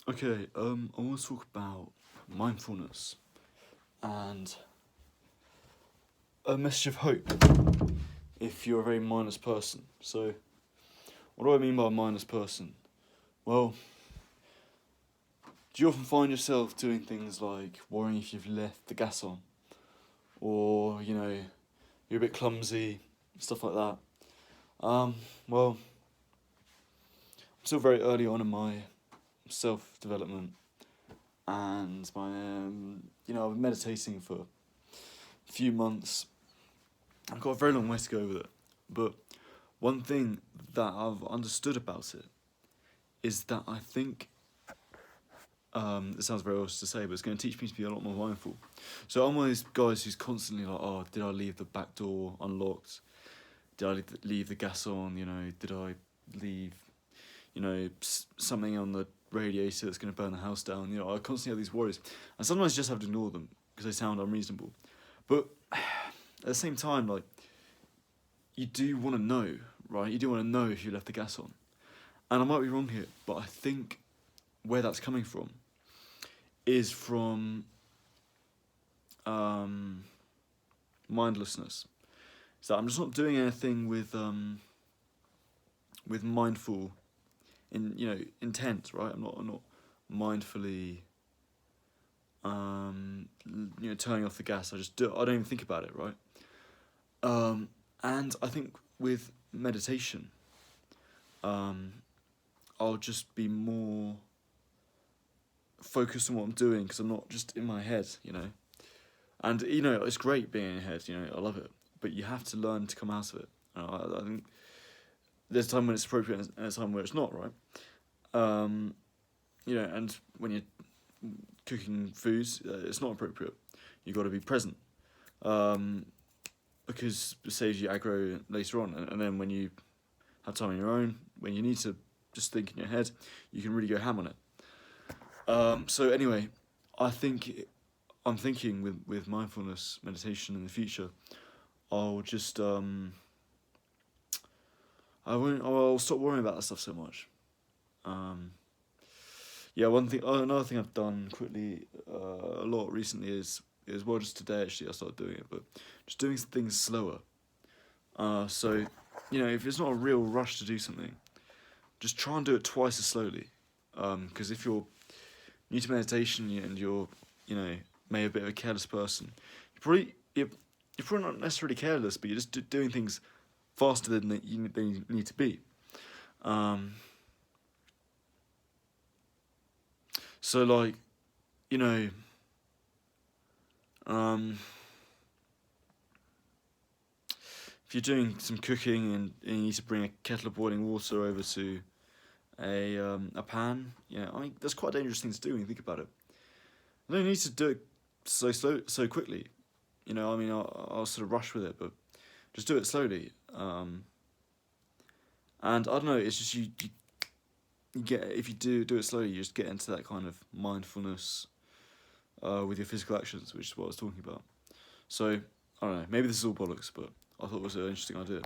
Okay, I want to talk about mindfulness and a message of hope if you're a very mindless person. So, what do I mean by a mindless person? Well, do you often find yourself doing things like worrying if you've left the gas on? Or, you're a bit clumsy, stuff like that? Well, I'm still very early on in my self development and my, I've been meditating for a few months. I've got a very long way to go with it, but one thing that I've understood about it is that I think it sounds very obvious to say, but it's going to teach me to be a lot more mindful. So I'm one of these guys who's constantly like, oh, did I leave the back door unlocked? Did I leave the gas on? Did I leave, something on the radiator that's going to burn the house down? I constantly have these worries, and sometimes I just have to ignore them because they sound unreasonable. But at the same time, like, you do want to know, right? You do want to know if you left the gas on. And I might be wrong here, but I think where that's coming from is from mindlessness. So I'm just not doing anything with mindful intent, right? I'm not mindfully turning off the gas. I don't even think about it, right? And I think with meditation, I'll just be more focused on what I'm doing because I'm not just in my head, And it's great being in your head, I love it, but you have to learn to come out of it. I think there's a time when it's appropriate and there's a time where it's not, right? And when you're cooking foods, it's not appropriate. You've got to be present, because it saves you aggro later on. And then when you have time on your own, when you need to just think in your head, you can really go ham on it. So anyway, I'm thinking with mindfulness meditation in the future, I'll just I'll stop worrying about that stuff so much. Another thing I've done quickly a lot recently is well, just today actually I started doing it, but just doing things slower. So if it's not a real rush to do something, just try and do it twice as slowly. Because if you're new to meditation and you're maybe a bit of a careless person, you're probably not necessarily careless, but you're just doing things faster than you need to be. So like, if you're doing some cooking and you need to bring a kettle of boiling water over to a pan, that's quite a dangerous thing to do when you think about it. You don't need to do it so quickly. I'll sort of rush with it, but just do it slowly. And I don't know, it's just you get, if you do it slowly, you just get into that kind of mindfulness with your physical actions, which is what I was talking about. So I don't know, maybe this is all bollocks, but I thought it was an interesting idea.